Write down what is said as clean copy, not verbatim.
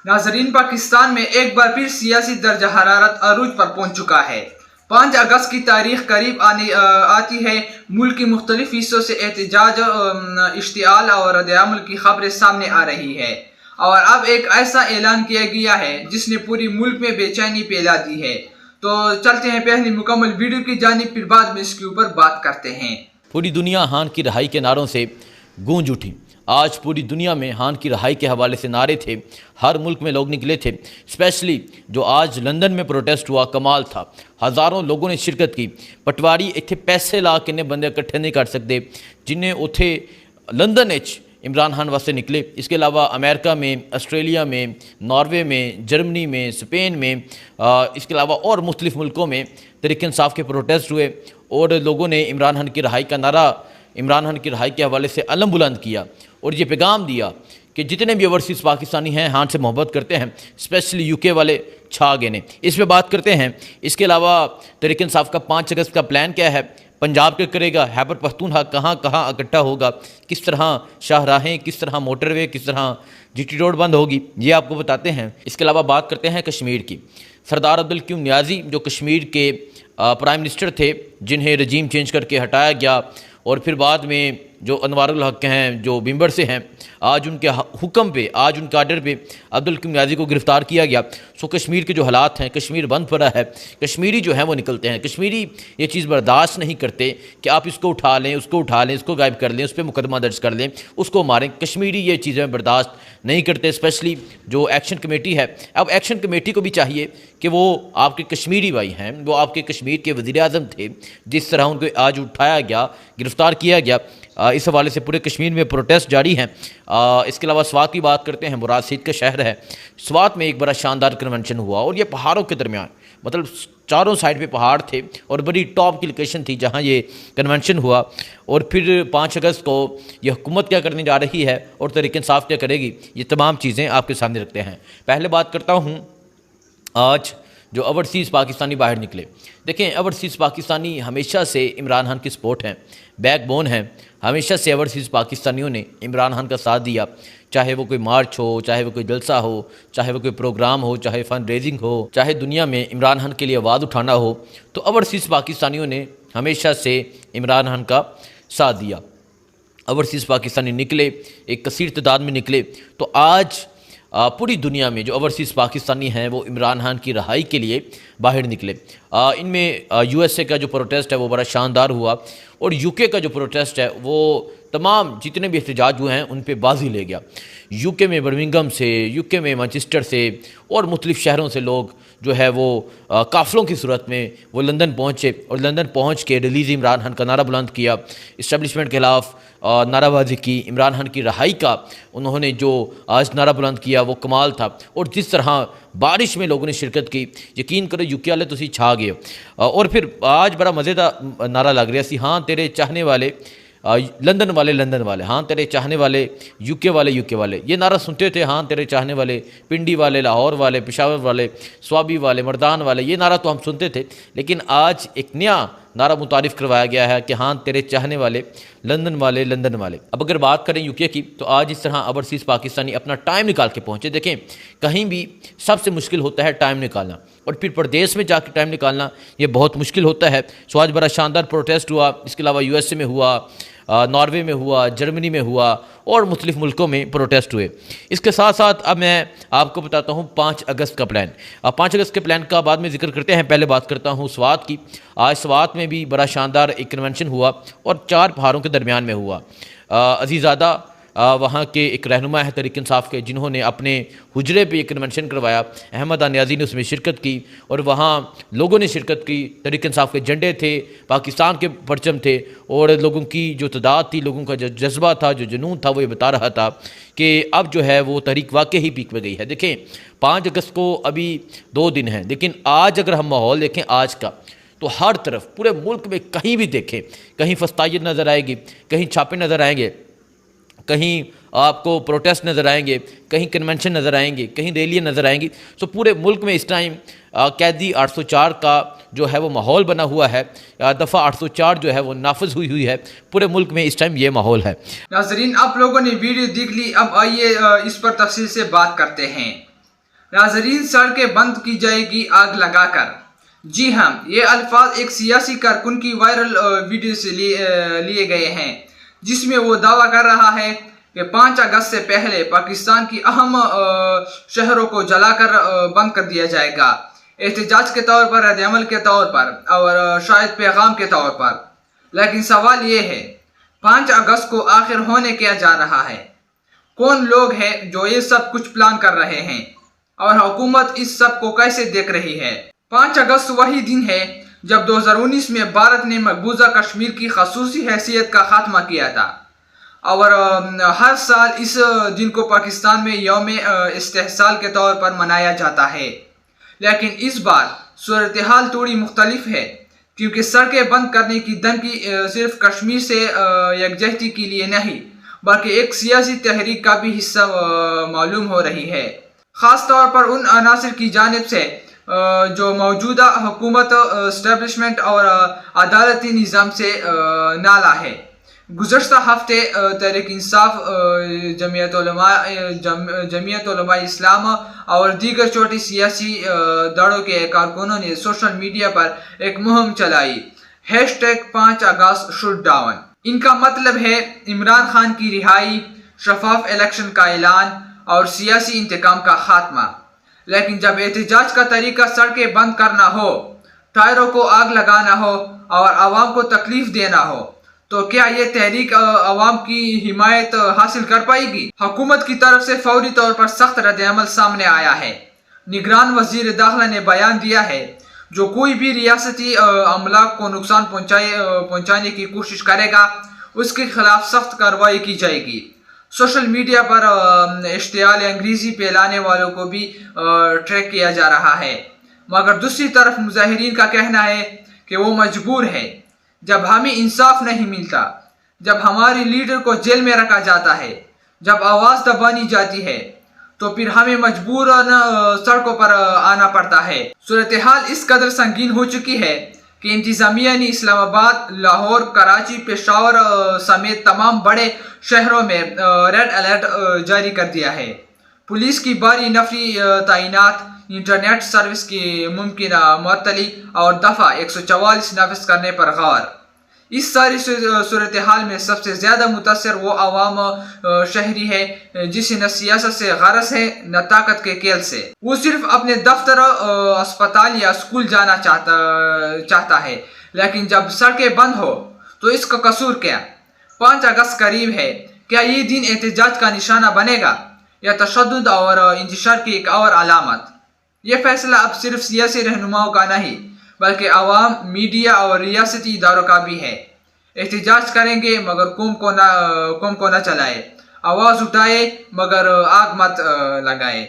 नाजरीन, पाकिस्तान में एक बार फिर सियासी दर्जा हरारत अरूज पर पहुंच चुका है। 5 अगस्त की तारीख करीब आती है। मुल्क की मुख्तलिफ हिस्सों से एहतजाज, इश्तिआल और रद्द-ए-अमल की खबरें सामने आ रही है और अब एक ऐसा ऐलान किया गया है जिसने पूरी मुल्क में बेचैनी फैला दी है। तो चलते हैं पहली मुकम्मल वीडियो की जानिब, फिर बाद में इसके ऊपर बात करते हैं। पूरी दुनिया हान की रहाई के नारों से गूंज उठी। आज पूरी दुनिया में हान की रहाई के हवाले से नारे थे, हर मुल्क में लोग निकले थे। स्पेशली जो आज लंदन में प्रोटेस्ट हुआ, कमाल था। हज़ारों लोगों ने शिरकत की। पटवारी इत्थे पैसे ला के बंदे इकट्ठे नहीं कर सकते जिन्हें उथे लंदन एच इमरान खान वास्ते निकले। इसके अलावा अमेरिका में, ऑस्ट्रेलिया में, नॉर्वे में, जर्मनी में, स्पेन में, इसके अलावा और मुख्तलिफ़ मुल्कों में तहरीक इंसाफ के प्रोटेस्ट हुए और लोगों ने इमरान खान की रहाई का नारा, इमरान खान की रहाई के हवाले से अलम बुलंद किया और ये पैगाम दिया कि जितने भी ओवरसीज़ पाकिस्तानी हैं, हान से मोहब्बत करते हैं, स्पेशली यूके वाले छा गए ने। इस पर बात करते हैं। इसके अलावा तहरीक इंसाफ का 5 अगस्त का प्लान क्या है, पंजाब क्या करेगा, खैबर पख्तूनख्वा कहाँ कहाँ इकट्ठा होगा, किस तरह शाहराहें, किस तरह मोटरवे, किस तरह जीटी रोड बंद होगी, ये आपको बताते हैं। इसके अलावा बात करते हैं कश्मीर की। सरदार अब्दुल क्यूम नियाज़ी जो कश्मीर के प्राइम मिनिस्टर थे, जिन्हें रजीम चेंज करके हटाया गया और फिर बाद में जो अनवारुल हक हैं जो बिम्बर से हैं, आज उनके हुक्म पे, आज उनके आर्डर पे अब्दुल क्यूम नियाज़ी को गिरफ़्तार किया गया। सो कश्मीर के जो हालात हैं, कश्मीर बंद पड़ा है, कश्मीरी जो हैं वो निकलते हैं। कश्मीरी ये चीज़ बर्दाश्त नहीं करते कि आप इसको उठा लें, उसको उठा लें, इसको गायब कर लें, उस पर मुकदमा दर्ज कर लें, उसको मारें। कश्मीरी ये चीज़ें बर्दाश्त नहीं करते, स्पेशली जो एक्शन कमेटी है। अब एक्शन कमेटी को भी चाहिए कि वो आपके कश्मीरी भाई हैं, वो आपके कश्मीर के वज़ीर-ए-आज़म थे, जिस तरह उनको आज उठाया गया, गिरफ़्तार किया गया, इस हवाले से पूरे कश्मीर में प्रोटेस्ट जारी हैं। इसके अलावा स्वात की बात करते हैं। मुराद सीध का शहर है, स्वात में एक बड़ा शानदार कन्वेंशन हुआ और ये पहाड़ों के दरमियान, मतलब चारों साइड पे पहाड़ थे और बड़ी टॉप की लोकेशन थी जहाँ ये कन्वेंशन हुआ। और फिर 5 अगस्त को ये हुकूमत क्या करने जा रही है और तहरीक इंसाफ क्या करेगी, ये तमाम चीज़ें आपके सामने रखते हैं। पहले बात करता हूँ आज जो ओवरसीज़ पाकिस्तानी बाहर निकले। देखें, ओवरसीज़ पाकिस्तानी हमेशा से इमरान खान की सपोर्ट हैं, बैकबोन हैं। हमेशा से ओवरसीज़ पाकिस्तानियों ने इमरान खान का साथ दिया, चाहे वो कोई मार्च हो, चाहे वो कोई जलसा हो, चाहे वो कोई प्रोग्राम हो, चाहे फंड रेजिंग हो, चाहे दुनिया में इमरान खान के लिए आवाज़ उठाना हो, तो ओवरसीज़ पाकिस्तानियों ने हमेशा से इमरान खान का साथ दिया। ओवरसीज़ पाकिस्तानी निकले, एक कसीर तादाद में निकले। तो आज पूरी दुनिया में जो ओवरसीज़ पाकिस्तानी हैं वो इमरान खान की रहाई के लिए बाहर निकले। इनमें यूएसए का जो प्रोटेस्ट है वो बड़ा शानदार हुआ और यूके का जो प्रोटेस्ट है वो तमाम जितने भी एहतजाज हुए हैं उन पे बाजी ले गया। यूके में बर्मिंघम से, यूके में मैनचेस्टर से और मुख्तलिफ़ शहरों से लोग जो है वो काफ़िलों की सूरत में वो लंदन पहुँचे और लंदन पहुँच के रिलीज़ इमरान खान का नारा बुलंद किया, इस्टेब्लिशमेंट के खिलाफ नाराबाजी की। इमरान खान की रहाई का उन्होंने जो आज नारा बुलंद किया वो कमाल था। और जिस तरह बारिश में लोगों ने शिरकत की, यकीन करो यूके वाले तुसी छा गए। और फिर आज बड़ा मज़ेदार नारा लग रहा सी, हाँ तेरे चाहने वाले लंदन वाले, लंदन वाले, हाँ तेरे चाहने वाले यूके वाले, यूके वाले। ये नारा सुनते थे, हाँ तेरे चाहने वाले पिंडी वाले, लाहौर वाले, पेशावर वाले, स्वाबी वाले, मर्दान वाले, ये नारा तो हम सुनते थे। लेकिन आज एक नया नारा मुतारिफ़ करवाया गया है कि हाँ तेरे चाहने वाले लंदन वाले, लंदन वाले। अब अगर बात करें यूके की, तो आज इस तरह ओवरसीज़ पाकिस्तानी अपना टाइम निकाल के पहुँचे। देखें, कहीं भी सबसे मुश्किल होता है टाइम निकालना और फिर प्रदेश में जाकर टाइम निकालना ये बहुत मुश्किल होता है। सो आज बड़ा शानदार प्रोटेस्ट हुआ। इसके अलावा यूएसए में हुआ, नॉर्वे में हुआ, जर्मनी में हुआ और मुख्तलिफ़ मुल्कों में प्रोटेस्ट हुए। इसके साथ साथ अब मैं आपको बताता हूँ 5 अगस्त का प्लान। अब 5 अगस्त के प्लान का बाद में जिक्र करते हैं। पहले बात करता हूँ स्वात की। आज स्वात में भी बड़ा शानदार एक कन्वेंशन हुआ और 4 पहाड़ों के दरमियान में हुआ। अजीज़ादा वहाँ के एक रहनुमा है तहरीक इंसाफ के, जिन्होंने अपने हुजरे पे एक कन्वेंशन करवाया। अहमद नियाज़ी ने उसमें शिरकत की और वहाँ लोगों ने शिरकत की। तहरीक इंसाफ के झंडे थे, पाकिस्तान के परचम थे और लोगों की जो तादाद थी, लोगों का जो जज्बा था, जो जुनून था, वो ये बता रहा था कि अब जो है वो तहरीक वाकई ही पीक में गई है। देखें, 5 अगस्त को अभी 2 दिन हैं, लेकिन आज अगर हम माहौल देखें आज का, तो हर तरफ पूरे मुल्क में कहीं भी देखें, कहीं फस्तायत नज़र आएगी, कहीं छापे नज़र आएंगे, कहीं आपको प्रोटेस्ट नज़र आएंगे, कहीं कन्वेंशन नज़र आएंगे, कहीं रैलियाँ नज़र आएंगी। तो पूरे मुल्क में इस टाइम कैदी 804 का जो है वो माहौल बना हुआ है। दफ़ा 804 जो है वो नाफिज हुई है। पूरे मुल्क में इस टाइम ये माहौल है। नाज़रीन, आप लोगों ने वीडियो देख ली, अब आइए इस पर तफसील से बात करते हैं। ناظرین، سڑکیں بند کی جائے گی آگ لگا کر۔ جی ہاں، یہ الفاظ ایک سیاسی کارکن کی وائرل ویڈیو سے لیے گئے ہیں، جس میں وہ دعویٰ کر رہا ہے کہ 5 اگست سے پہلے پاکستان کی اہم شہروں کو جلا کر بند کر دیا جائے گا، احتجاج کے طور پر، رد عمل کے طور پر، اور شاید پیغام کے طور پر۔ لیکن سوال یہ ہے، 5 اگست کو آخر ہونے کیا جا رہا ہے؟ کون لوگ ہیں جو یہ سب کچھ پلان کر رہے ہیں، اور حکومت اس سب کو کیسے دیکھ رہی ہے؟ 5 اگست وہی دن ہے جب 2019 میں بھارت نے مقبوضہ کشمیر کی خصوصی حیثیت کا خاتمہ کیا تھا، اور ہر سال اس دن کو پاکستان میں یوم استحصال کے طور پر منایا جاتا ہے۔ لیکن اس بار صورتحال تھوڑی مختلف ہے، کیونکہ سڑکیں بند کرنے کی دھمکی صرف کشمیر سے یکجہتی کے لیے نہیں، بلکہ ایک سیاسی تحریک کا بھی حصہ معلوم ہو رہی ہے، خاص طور پر ان عناصر کی جانب سے جو موجودہ حکومت، اسٹیبلشمنٹ اور عدالتی نظام سے نالاں ہے۔ گزشتہ ہفتے تحریک انصاف، جمعیت علماء اسلام اور دیگر چھوٹی سیاسی دھڑوں کے کارکنوں نے سوشل میڈیا پر ایک مہم چلائی، #5 اگست شوٹ ڈاؤن۔ ان کا مطلب ہے عمران خان کی رہائی، شفاف الیکشن کا اعلان اور سیاسی انتقام کا خاتمہ۔ لیکن جب احتجاج کا طریقہ سڑکیں بند کرنا ہو، ٹائروں کو آگ لگانا ہو اور عوام کو تکلیف دینا ہو، تو کیا یہ تحریک عوام کی حمایت حاصل کر پائے گی؟ حکومت کی طرف سے فوری طور پر سخت رد عمل سامنے آیا ہے۔ نگران وزیر داخلہ نے بیان دیا ہے، جو کوئی بھی ریاستی املاک کو نقصان پہنچانے کی کوشش کرے گا، اس کے خلاف سخت کارروائی کی جائے گی۔ سوشل میڈیا پر اشتعال انگیزی پھیلانے والوں کو بھی ٹریک کیا جا رہا ہے، مگر دوسری طرف مظاہرین کا کہنا ہے کہ وہ مجبور ہے۔ جب ہمیں انصاف نہیں ملتا، جب ہماری لیڈر کو جیل میں رکھا جاتا ہے، جب آواز دبانی جاتی ہے، تو پھر ہمیں مجبوراً سڑکوں پر آنا پڑتا ہے۔ صورتحال اس قدر سنگین ہو چکی ہے کہ انتظامیہ نے اسلام آباد، لاہور، کراچی، پشاور سمیت تمام بڑے شہروں میں ریڈ الرٹ جاری کر دیا ہے۔ پولیس کی بھاری نفری تعینات، انٹرنیٹ سروس کی ممکنہ معطلی اور دفعہ 144 نافذ کرنے پر غور۔ اس ساری صورتحال میں سب سے زیادہ متاثر وہ عوام شہری ہے جسے نہ سیاست سے غرض ہے، نہ طاقت کے کھیل سے۔ وہ صرف اپنے دفتر، اسپتال یا اسکول جانا چاہتا ہے، لیکن جب سڑکیں بند ہو تو اس کا قصور کیا؟ 5 اگست قریب ہے، کیا یہ دن احتجاج کا نشانہ بنے گا یا تشدد اور انتشار کی ایک اور علامت؟ یہ فیصلہ اب صرف سیاسی رہنماؤں کا نہیں، بلکہ عوام، میڈیا اور ریاستی اداروں کا بھی ہے۔ احتجاج کریں گے مگر قوم کو نہ چلائے، آواز اٹھائے مگر آگ مت لگائے۔